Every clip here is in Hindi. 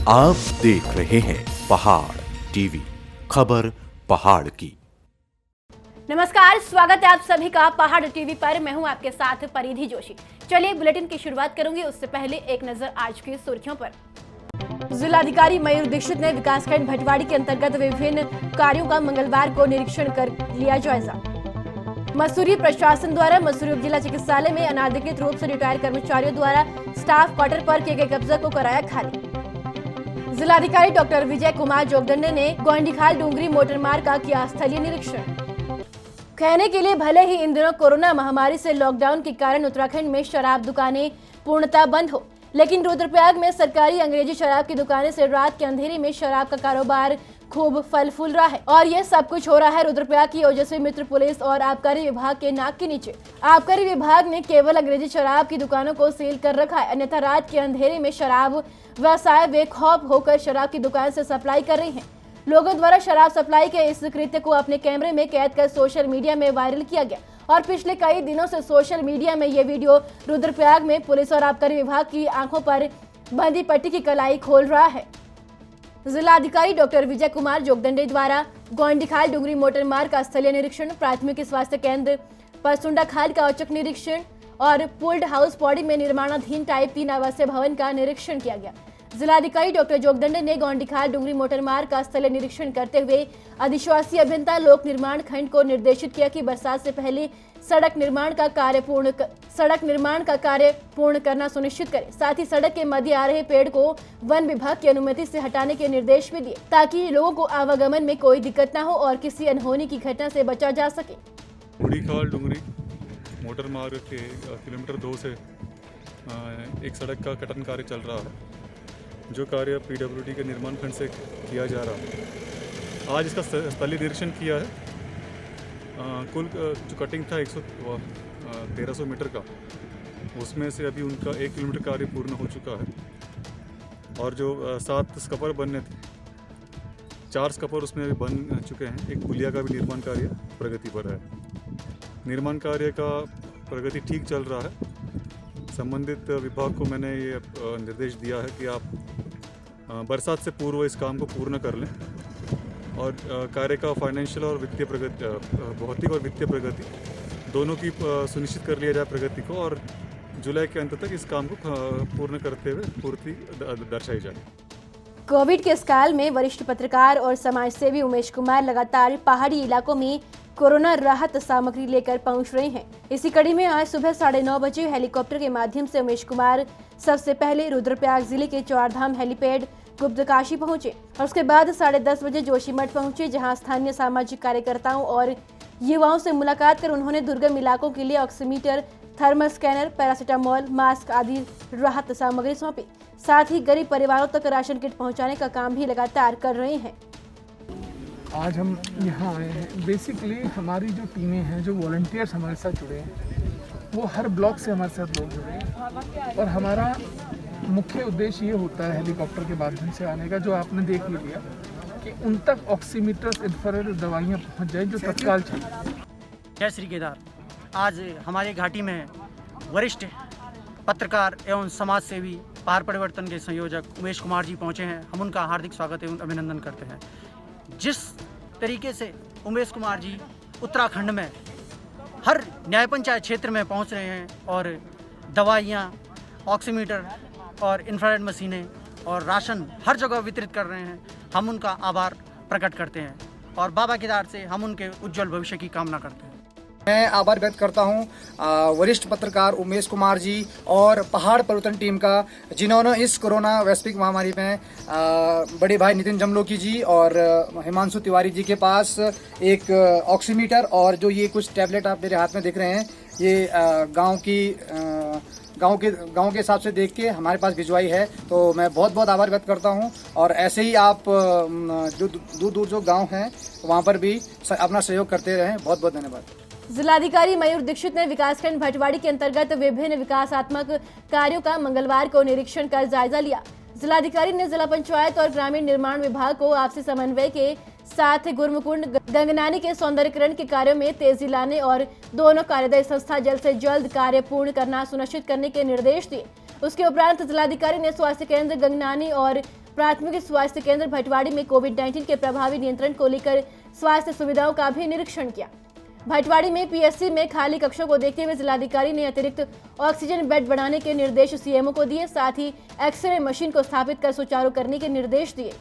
आप देख रहे हैं पहाड़ टीवी, खबर पहाड़ की। नमस्कार, स्वागत है आप सभी का पहाड़ टीवी पर। मैं हूं आपके साथ परिधि जोशी। चलिए बुलेटिन की शुरुआत करूंगी, उससे पहले एक नजर आज की सुर्खियों पर। जिलाधिकारी मयूर दीक्षित ने विकासखंड भटवाड़ी के अंतर्गत विभिन्न कार्यों का मंगलवार को निरीक्षण कर लिया जायजा। मसूरी प्रशासन द्वारा मसूरी उप जिला चिकित्सालय में अनाधिकृत रूप से रिटायर कर्मचारियों द्वारा स्टाफ क्वार्टर पर किए गए कब्जा को कराया खाली। जिलाधिकारी डॉक्टर विजय कुमार जोगदंडे ने गोंडीखाल डूंगरी मोटर मार्ग का किया स्थलीय निरीक्षण। कहने के लिए भले ही इन दिनों कोरोना महामारी से लॉकडाउन के कारण उत्तराखंड में शराब दुकानें पूर्णतः बंद हो, लेकिन रुद्रप्रयाग में सरकारी अंग्रेजी शराब की दुकानें से रात के अंधेरे में शराब का कारोबार खूब फल फूल रहा है। और ये सब कुछ हो रहा है रुद्रप्रयाग की ओजस्वी मित्र पुलिस और आबकारी विभाग के नाक के नीचे। आबकारी विभाग ने केवल अंग्रेजी शराब की दुकानों को सील कर रखा है, अन्यथा रात के अंधेरे में शराब व्यवसाय बेखौफ होकर शराब की दुकान से सप्लाई कर रही हैं। लोगों द्वारा शराब सप्लाई के इस कृत्य को अपने कैमरे में कैद कर सोशल मीडिया में वायरल किया गया और पिछले कई दिनों से सोशल मीडिया में ये वीडियो रुद्रप्रयाग में पुलिस और आबकारी विभाग की आंखों पर बंदी पट्टी की कलाई खोल रहा है। जिलाधिकारी डॉक्टर विजय कुमार जोगदंडे द्वारा गोंडीखाल डूंगरी मोटर मार्ग का स्थलीय निरीक्षण, प्राथमिक स्वास्थ्य केंद्र परसुंडा खाल का औचक निरीक्षण और पुल्ड हाउस पौड़ी में निर्माणाधीन टाइप 3 आवासीय भवन का निरीक्षण किया गया। जिलाधिकारी डॉक्टर जोगदंडे ने गोंडीखाल डूंगरी मोटर मार्ग का स्थलीय निरीक्षण करते हुए अधिशासी अभियंता लोक निर्माण खंड को निर्देशित किया कि बरसात से पहले सड़क निर्माण का कार्य पूर्ण करना सुनिश्चित करें। साथ ही सड़क के मध्य आ रहे पेड़ को वन विभाग की अनुमति से हटाने के निर्देश भी दिए, ताकि लोगों को आवागमन में कोई दिक्कत न हो और किसी अनहोनी की घटना से बचा जा सके। गोंडीखाल डूंगरी मोटर मार्ग के किलोमीटर 2 से एक सड़क का कटन कार्य चल रहा है, जो कार्य पीडब्ल्यूडी के निर्माण खंड से किया जा रहा है। आज इसका स्थलीय निरीक्षण किया है। कुल जो कटिंग था 1300 मीटर का, उसमें से अभी उनका 1 किलोमीटर कार्य पूर्ण हो चुका है और जो 7 स्कपर बनने थे, 4 स्कपर उसमें अभी बन चुके हैं। एक पुलिया का भी निर्माण कार्य प्रगति पर है। निर्माण कार्य का प्रगति ठीक चल रहा है। संबंधित विभाग को मैंने ये निर्देश दिया है कि आप बरसात से पूर्व इस काम को पूर्ण कर लें और कार्य का फाइनेंशियल और वित्तीय प्रगति, भौतिक और वित्तीय प्रगति दोनों की सुनिश्चित कर लिया जाए प्रगति को, और जुलाई के अंत तक इस काम को पूर्ण करते हुए पूर्ति दर्शाई जाए। कोविड के इस काल में वरिष्ठ पत्रकार और समाजसेवी उमेश कुमार लगातार पहाड़ी इलाकों में कोरोना राहत सामग्री लेकर पहुंच रहे हैं। इसी कड़ी में आज सुबह 9:30 बजे हेलीकॉप्टर के माध्यम से उमेश कुमार सबसे पहले रुद्रप्रयाग जिले के चारधाम हेलीपैड गुप्तकाशी पहुंचे और उसके बाद 10:30 बजे जोशीमठ पहुंचे, जहां स्थानीय सामाजिक कार्यकर्ताओं और युवाओं से मुलाकात कर उन्होंने दुर्गम इलाकों के लिए oximeter, thermal scanner, paracetamol, mask आदि राहत सामग्री सौंपी। साथ ही गरीब परिवारों तक राशन किट पहुंचाने का काम भी लगातार कर रहे हैं। आज हम यहाँ आए हैं, बेसिकली हमारी जो टीमें हैं, जो वॉलंटियर्स हमारे साथ जुड़े हैं, वो हर ब्लॉक से हमारे साथ लोग जुड़े हैं और हमारा मुख्य उद्देश्य ये होता है हेलीकॉप्टर के माध्यम से आने का, जो आपने देख ही लिया कि उन तक ऑक्सीमीटर्स, इंफ्रारेड दवाइयाँ पहुँच जाए जो तत्काल चाहिए। जय श्री केदार। आज हमारी घाटी में वरिष्ठ पत्रकार एवं समाज सेवी पहाड़ परिवर्तन के संयोजक उमेश कुमार जी पहुँचे हैं। हम उनका हार्दिक स्वागत एवं अभिनंदन करते हैं। जिस तरीके से उमेश कुमार जी उत्तराखंड में हर न्याय पंचायत क्षेत्र में पहुंच रहे हैं और दवाइयाँ, ऑक्सीमीटर और इंफ्रारेड मशीनें और राशन हर जगह वितरित कर रहे हैं, हम उनका आभार प्रकट करते हैं और बाबा केदार से हम उनके उज्जवल भविष्य की कामना करते हैं। मैं आभार व्यक्त करता हूं वरिष्ठ पत्रकार उमेश कुमार जी और पहाड़ परिवर्तन टीम का, जिन्होंने इस कोरोना वैश्विक महामारी में बड़े भाई नितिन जमलोकी जी और हिमांशु तिवारी जी के पास एक ऑक्सीमीटर और जो ये कुछ टैबलेट आप मेरे हाथ में देख रहे हैं, ये गांव के हिसाब से देख के हमारे पास भिजवाई है। तो मैं बहुत बहुत आभार व्यक्त करता हूं और ऐसे ही आप जो दूर दूर जो गाँव हैं वहाँ पर भी अपना सहयोग करते रहें। बहुत बहुत धन्यवाद। जिलाधिकारी मयूर दीक्षित ने विकासखंड भटवाड़ी के अंतर्गत विभिन्न विकासात्मक कार्यों का मंगलवार को निरीक्षण कर जायजा लिया। जिलाधिकारी ने जिला पंचायत और ग्रामीण निर्माण विभाग को आपसी समन्वय के साथ गुरमुकुंड गंगनानी के सौंदर्यीकरण के कार्यों में तेजी लाने और दोनों कार्यदायी संस्था जल्द से जल्द कार्य पूर्ण करना सुनिश्चित करने के निर्देश दिए। उसके उपरांत जिलाधिकारी ने स्वास्थ्य केंद्र गंगनानी और प्राथमिक स्वास्थ्य केंद्र भटवाड़ी में कोविड-19 के प्रभावी नियंत्रण को लेकर स्वास्थ्य सुविधाओं का भी निरीक्षण किया। भटवाड़ी में पीएससी में खाली कक्षों को देखते हुए जिलाधिकारी ने अतिरिक्त ऑक्सीजन बेड बढ़ाने के निर्देश सीएमओ को दिए, साथ ही एक्सरे मशीन को स्थापित कर सुचारू करने के निर्देश दिए।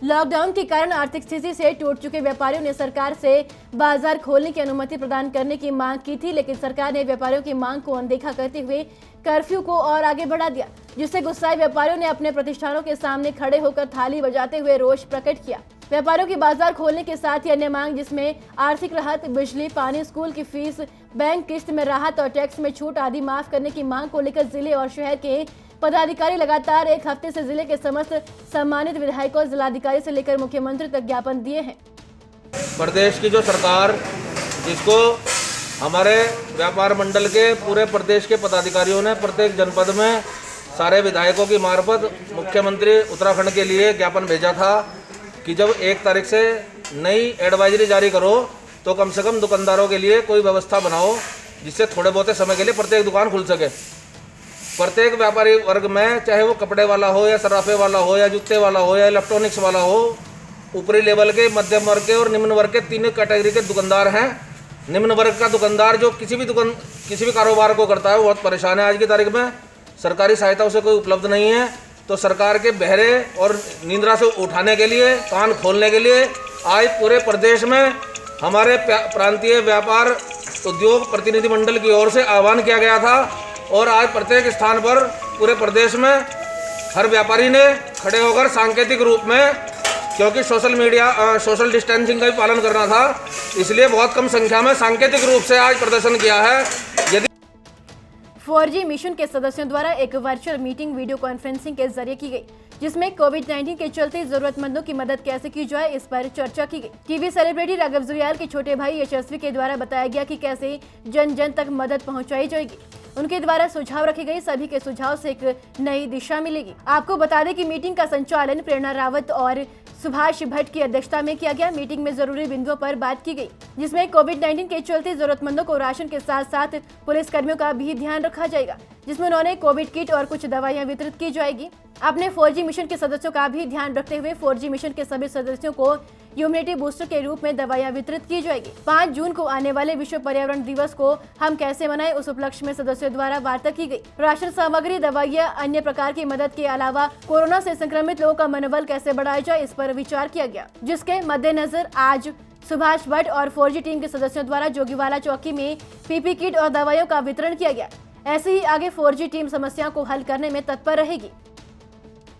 लॉकडाउन के कारण आर्थिक स्थिति से टूट चुके व्यापारियों ने सरकार से बाजार खोलने की अनुमति प्रदान करने की मांग की थी, लेकिन सरकार ने व्यापारियों की मांग को अनदेखा करते हुए कर्फ्यू को और आगे बढ़ा दिया, जिससे गुस्साए व्यापारियों ने अपने प्रतिष्ठानों के सामने खड़े होकर थाली बजाते हुए रोष प्रकट किया। व्यापारियों की बाजार खोलने के साथ ही अन्य मांग, जिसमें आर्थिक राहत, बिजली, पानी, स्कूल की फीस, बैंक किस्त में राहत और टैक्स में छूट आदि माफ करने की मांग को लेकर जिले और शहर के पदाधिकारी लगातार एक हफ्ते से जिले के समस्त सम्मानित विधायकों और जिलाधिकारी से लेकर मुख्यमंत्री तक ज्ञापन दिए हैं। प्रदेश की जो सरकार, जिसको हमारे व्यापार मंडल के पूरे प्रदेश के पदाधिकारियों ने प्रत्येक जनपद में सारे विधायकों की मार्फत मुख्यमंत्री उत्तराखंड के लिए ज्ञापन भेजा था कि जब 1 तारीख से नई एडवाइजरी जारी करो तो कम से कम दुकानदारों के लिए कोई व्यवस्था बनाओ, जिससे थोड़े बहुत समय के लिए प्रत्येक दुकान खुल सके। प्रत्येक व्यापारी वर्ग में, चाहे वो कपड़े वाला हो या सराफे वाला हो या जूते वाला हो या इलेक्ट्रॉनिक्स वाला हो, ऊपरी लेवल के, मध्यम वर्ग के और निम्न वर्ग के तीनों कैटेगरी के दुकानदार हैं। निम्न वर्ग का दुकानदार जो किसी भी कारोबार को करता है वो बहुत परेशान है। आज की तारीख में सरकारी सहायता उसे कोई उपलब्ध नहीं है, तो सरकार के बहरे और निंद्रा से उठाने के लिए, कान खोलने के लिए आज पूरे प्रदेश में हमारे प्रांतीय व्यापार उद्योग प्रतिनिधि मंडल की ओर से आह्वान किया गया था और आज प्रत्येक स्थान पर पूरे प्रदेश में हर व्यापारी ने खड़े होकर सांकेतिक रूप में, क्योंकि सोशल डिस्टेंसिंग का भी पालन करना था, इसलिए बहुत कम संख्या में सांकेतिक रूप से आज प्रदर्शन किया है। यदि 4G मिशन के सदस्यों द्वारा एक वर्चुअल मीटिंग वीडियो कॉन्फ्रेंसिंग के जरिए की गई, जिसमें कोविड-19 के चलते जरूरतमंदों की मदद कैसे की जाए इस पर चर्चा की गई। टीवी सेलिब्रिटी राघव जुयाल के छोटे भाई यशस्वी के द्वारा बताया गया कि कैसे जन जन तक मदद पहुंचाई जाएगी। उनके द्वारा सुझाव रखे गए, सभी के सुझाव से एक नई दिशा मिलेगी। आपको बता दें कि मीटिंग का संचालन प्रेरणा रावत और सुभाष भट्ट की अध्यक्षता में किया गया। मीटिंग में जरूरी बिंदुओं पर बात की गई, जिसमें कोविड-19 के चलते जरूरतमंदों को राशन के साथ साथ पुलिस कर्मियों का भी ध्यान रखा जाएगा, जिसमें उन्होंने कोविड किट और कुछ दवाइयां वितरित की जाएगी। अपने 4G मिशन के सदस्यों का भी ध्यान रखते हुए 4G मिशन के सभी सदस्यों को इम्यूनिटी बूस्टर के रूप में दवाइयां वितरित की जाएगी। 5 जून को आने वाले विश्व पर्यावरण दिवस को हम कैसे मनाएं, उस उपलक्ष्य में सदस्यों द्वारा वार्ता की गई। राशन सामग्री, दवाइयां, अन्य प्रकार की मदद के अलावा कोरोना से संक्रमित लोगों का मनोबल कैसे बढ़ाया जाए, इस पर विचार किया गया, जिसके मद्देनजर आज सुभाष भट्ट और 4G टीम के सदस्यों द्वारा जोगीवाला चौकी में पीपी किट और दवाइयों का वितरण किया गया। ऐसे ही आगे 4G टीम समस्याओं को हल करने में तत्पर रहेगी।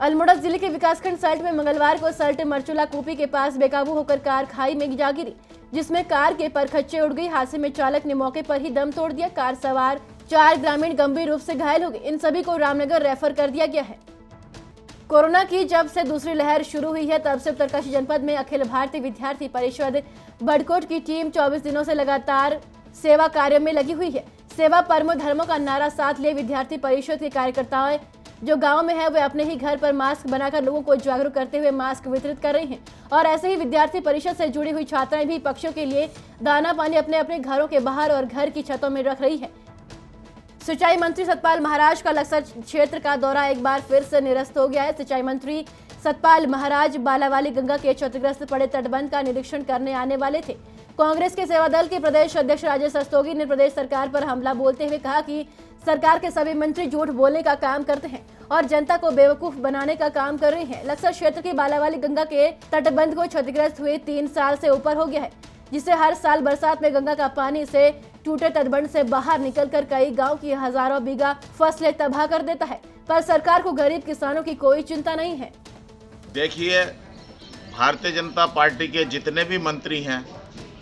अल्मोड़ा जिले के विकासखंड सल्ट में मंगलवार को सल्ट मरचुला कूपी के पास बेकाबू होकर कार खाई में जा गिरी, जिसमें कार के परखच्चे उड़ गई। हादसे में चालक ने मौके पर ही दम तोड़ दिया। कार सवार 4 ग्रामीण गंभीर रूप से घायल हो गए। इन सभी को रामनगर रेफर कर दिया गया है। कोरोना की जब से दूसरी लहर शुरू हुई है, तब से उत्तरकाशी जनपद में अखिल भारतीय विद्यार्थी परिषद बड़कोट की टीम 24 दिनों से लगातार सेवा कार्य में लगी हुई है। सेवा परमो धर्मो का नारा साथ लिए विद्यार्थी परिषद के कार्यकर्ताएं जो गांव में है, वे अपने ही घर पर मास्क बनाकर लोगों को जागरूक करते हुए मास्क वितरित कर रही हैं। और ऐसे ही विद्यार्थी परिषद से जुड़ी हुई छात्राएं भी पक्षियों के लिए दाना पानी अपने अपने घरों के बाहर और घर की छतों में रख रही है। सिंचाई मंत्री सतपाल महाराज का लक्सर क्षेत्र का दौरा एक बार फिर से निरस्त हो गया है। सिंचाई मंत्री सतपाल महाराज बालावाली गंगा के क्षतिग्रस्त पड़े तटबंध का निरीक्षण करने आने वाले थे। कांग्रेस के सेवा दल के प्रदेश अध्यक्ष राजेश रस्तोगी ने प्रदेश सरकार पर हमला बोलते हुए कहा कि सरकार के सभी मंत्री झूठ बोलने का काम करते हैं और जनता को बेवकूफ बनाने का काम कर रहे हैं। लक्सर क्षेत्र की बालावाली गंगा के तटबंध को क्षतिग्रस्त हुए 3 साल से ऊपर हो गया है, जिससे हर साल बरसात में गंगा का पानी से टूटे तटबंध से बाहर निकलकर कई गांव की हजारों बीघा फसलें तबाह कर देता है। पर सरकार को गरीब किसानों की कोई चिंता नहीं है। देखिए, भारतीय जनता पार्टी के जितने भी मंत्री हैं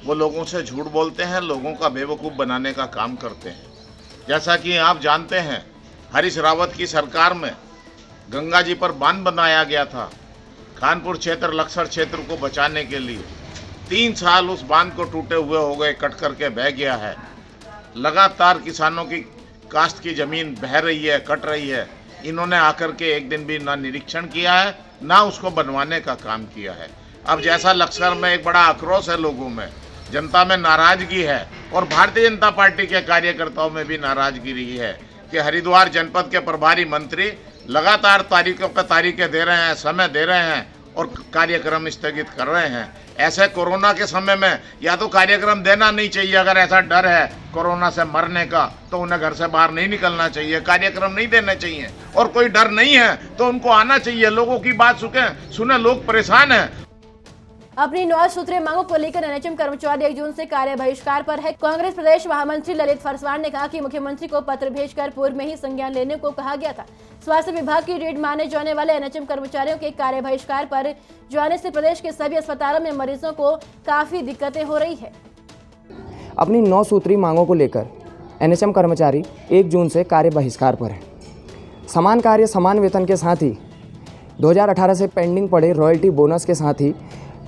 वो लोगों से झूठ बोलते हैं, लोगों का बेवकूफ़ बनाने का काम करते हैं। जैसा कि आप जानते हैं, हरीश रावत की सरकार में गंगा जी पर बांध बनाया गया था खानपुर क्षेत्र, लक्सर क्षेत्र को बचाने के लिए। 3 साल उस बांध को टूटे हुए हो गए, कट करके बह गया है। लगातार किसानों की काश्त की ज़मीन बह रही है, कट रही है। इन्होंने आकर के एक दिन भी ना निरीक्षण किया है, ना उसको बनवाने का काम किया है। अब जैसा लक्सर में एक बड़ा आक्रोश है, लोगों में, जनता में नाराजगी है और भारतीय जनता पार्टी के कार्यकर्ताओं में भी नाराजगी रही है कि हरिद्वार जनपद के प्रभारी मंत्री लगातार तारीखें दे रहे हैं, समय दे रहे हैं और कार्यक्रम स्थगित कर रहे हैं। ऐसे कोरोना के समय में या तो कार्यक्रम देना नहीं चाहिए, अगर ऐसा डर है कोरोना से मरने का तो उन्हें घर से बाहर नहीं निकलना चाहिए, कार्यक्रम नहीं देने चाहिए। और कोई डर नहीं है तो उनको आना चाहिए, लोगों की बात सुने, लोग परेशान हैं। अपनी 9 सूत्रीय मांगों को लेकर एनएचएम कर्मचारी 1 जून से कार्य बहिष्कार पर है। कांग्रेस प्रदेश महामंत्री ललित फरसवाण ने कहा कि मुख्यमंत्री को पत्र भेजकर पूर्व में ही संज्ञान लेने को कहा गया था। स्वास्थ्य विभाग की रेड माने जाने वाले एनएचएम कर्मचारियों के कार्य बहिष्कार पर जाने से प्रदेश के सभी अस्पतालों में मरीजों को काफी दिक्कतें हो रही है। अपनी 9 सूत्री मांगों को लेकर एनएचएम कर्मचारी 1 जून से कार्य बहिष्कार पर है। समान कार्य समान वेतन के साथ ही 2018 से पेंडिंग पड़े रॉयल्टी बोनस के साथ ही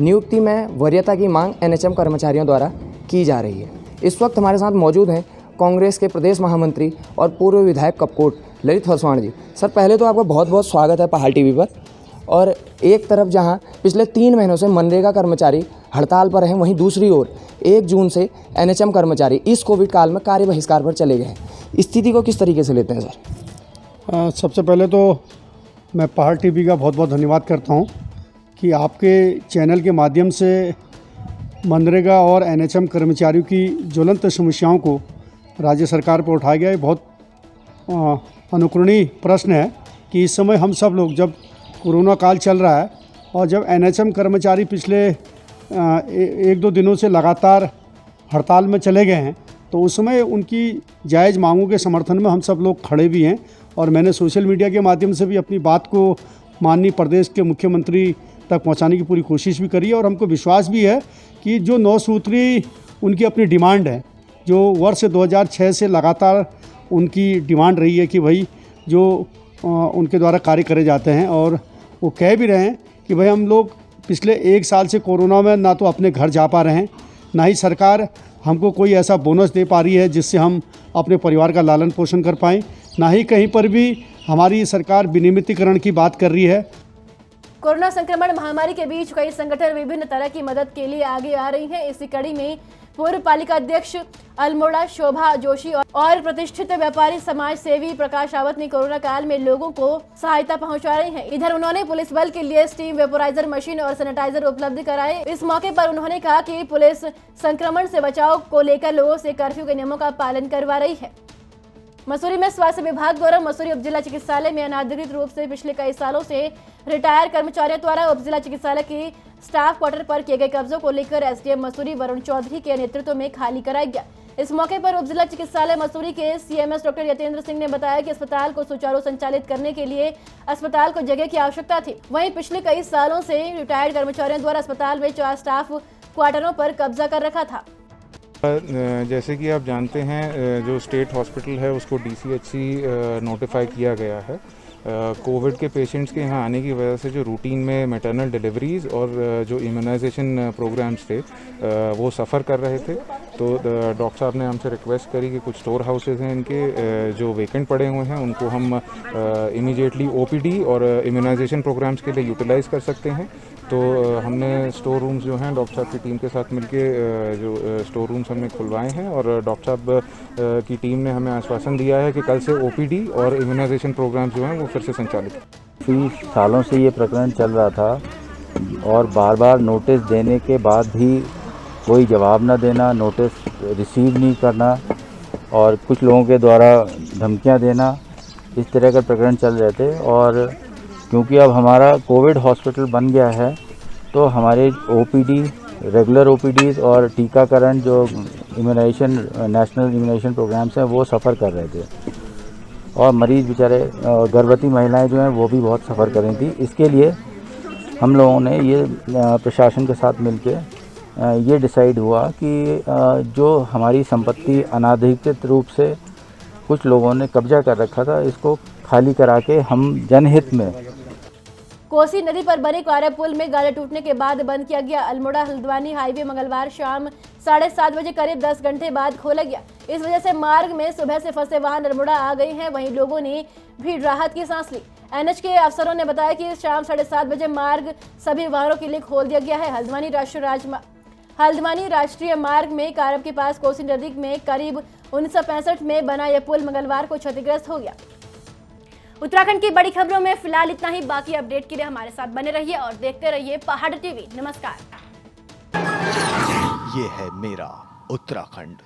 नियुक्ति में वरीयता की मांग एनएचएम कर्मचारियों द्वारा की जा रही है। इस वक्त हमारे साथ मौजूद हैं कांग्रेस के प्रदेश महामंत्री और पूर्व विधायक कपकोट ललित फरसवाण जी। सर, पहले तो आपका बहुत बहुत स्वागत है पहाड़ टीवी पर। और एक तरफ जहां पिछले 3 महीनों से मनरेगा कर्मचारी हड़ताल पर हैं, वहीं दूसरी ओर 1 जून से एनएचएम कर्मचारी इस कोविड काल में कार्य बहिष्कार पर चले गए हैं। स्थिति को किस तरीके से लेते हैं सर? सबसे पहले तो मैं पहाड़ टीवी का बहुत बहुत धन्यवाद करता हूं कि आपके चैनल के माध्यम से मनरेगा और एनएचएम कर्मचारियों की ज्वलंत समस्याओं को राज्य सरकार पर उठाया गया। ये बहुत अनुकरणीय प्रश्न है कि इस समय हम सब लोग, जब कोरोना काल चल रहा है और जब एनएचएम कर्मचारी पिछले 1-2 दिनों से लगातार हड़ताल में चले गए हैं, तो उस समय उनकी जायज़ मांगों के समर्थन में हम सब लोग खड़े भी हैं। और मैंने सोशल मीडिया के माध्यम से भी अपनी बात को माननीय प्रदेश के मुख्यमंत्री तक पहुंचाने की पूरी कोशिश भी करी है। और हमको विश्वास भी है कि जो 9 सूत्री उनकी अपनी डिमांड है, जो वर्ष 2006 से लगातार उनकी डिमांड रही है कि भाई जो उनके द्वारा कार्य करे जाते हैं, और वो कह भी रहे हैं कि भाई हम लोग पिछले 1 साल से कोरोना में ना तो अपने घर जा पा रहे हैं, ना ही सरकार हमको कोई ऐसा बोनस दे पा रही है जिससे हम अपने परिवार का लालन पोषण कर पाएँ, ना ही कहीं पर भी हमारी सरकार विनियमितीकरण की बात कर रही है। कोरोना संक्रमण महामारी के बीच कई संगठन विभिन्न तरह की मदद के लिए आगे आ रही हैं। इसी कड़ी में पूर्व पालिका अध्यक्ष अल्मोड़ा शोभा जोशी और प्रतिष्ठित व्यापारी समाज सेवी प्रकाश रावत ने कोरोना काल में लोगों को सहायता पहुंचा रहे हैं। इधर उन्होंने पुलिस बल के लिए स्टीम वेपोराइजर मशीन और सैनिटाइजर उपलब्ध कराए। इस मौके पर उन्होंने कहा कि पुलिस संक्रमण से बचाव को लेकर लोगों से कर्फ्यू के नियमों का पालन करवा रही है। मसूरी में स्वास्थ्य विभाग द्वारा मसूरी उपजिला चिकित्सालय में अनाधिकृत रूप से पिछले कई सालों से रिटायर कर्मचारियों द्वारा उपजिला चिकित्सालय की स्टाफ क्वार्टर पर किए गए कब्जों को लेकर एसडीएम मसूरी वरुण चौधरी के नेतृत्व में खाली कराया गया। इस मौके पर उपजिला चिकित्सालय मसूरी के सीएमएस डॉक्टर यतेंद्र सिंह ने बताया कि अस्पताल को सुचारू संचालित करने के लिए अस्पताल को जगह की आवश्यकता थी। वहीं पिछले कई सालों से रिटायर्ड कर्मचारियों द्वारा अस्पताल में 4 स्टाफ क्वार्टरों पर कब्जा कर रखा था। जैसे कि आप जानते हैं, जो स्टेट हॉस्पिटल है उसको डीसीएचसी नोटिफाई किया गया है। कोविड के पेशेंट्स के यहाँ आने की वजह से जो रूटीन में मैटरनल डिलीवरीज और जो इम्यूनाइजेशन प्रोग्राम्स थे वो सफ़र कर रहे थे। तो डॉक्टर साहब ने हमसे रिक्वेस्ट करी कि कुछ स्टोर हाउसेज हैं इनके जो वेकेंट पड़े हुए हैं उनको हम इमीडिएटली ओपीडी और इम्यूनाइजेशन प्रोग्राम्स के लिए यूटिलाइज़ कर सकते हैं। तो हमने स्टोर रूम्स जो हैं डॉक्टर साहब की टीम के साथ मिलके जो स्टोर रूम्स हमने खुलवाए हैं, और डॉक्टर साहब की टीम ने हमें आश्वासन दिया है कि कल से ओपीडी और इम्यूनाइजेशन प्रोग्राम्स जो हैं वो फिर से संचालित। काफ़ी सालों से ये प्रकरण चल रहा था और बार बार नोटिस देने के बाद भी कोई जवाब न देना, नोटिस रिसीव नहीं करना और कुछ लोगों के द्वारा धमकियां देना, इस तरह का प्रकरण चल रहे थे। और क्योंकि अब हमारा कोविड हॉस्पिटल बन गया है तो हमारे ओपीडी, रेगुलर ओपीडीज़ और टीकाकरण जो इम्यूनाइजेशन, नेशनल इम्यूनाइजेशन प्रोग्राम्स हैं वो सफ़र कर रहे थे, और मरीज़ बेचारे गर्भवती महिलाएं जो हैं वो भी बहुत सफ़र कर रही थी। इसके लिए हम लोगों ने ये प्रशासन के साथ मिलके ये डिसाइड हुआ कि जो हमारी संपत्ति अनाधिकृत रूप से कुछ लोगों ने कब्जा कर रखा था, इसको खाली करा के हम जनहित में कोसी नदी पर बने कार्य पुल में गार्ड टूटने के बाद बंद किया गया। अल्मोड़ा हल्द्वानी हाईवे मंगलवार शाम 7:30 बजे करीब 10 घंटे बाद खोला गया। इस वजह से मार्ग में सुबह से फंसे वाहन अल्मोड़ा आ गए हैं। वहीं लोगों ने भी राहत की सांस ली। एनएच के अफसरों ने बताया कि शाम 7:30 बजे मार्ग सभी वाहनों के लिए खोल दिया गया है। हल्द्वानी राष्ट्रीय मार्ग में कारब के पास कोसी नदी में करीब 1965 में बना यह पुल मंगलवार को क्षतिग्रस्त हो गया। उत्तराखंड की बड़ी खबरों में फिलहाल इतना ही। बाकी अपडेट के लिए हमारे साथ बने रहिए और देखते रहिए पहाड़ टीवी। नमस्कार। ये है मेरा उत्तराखंड।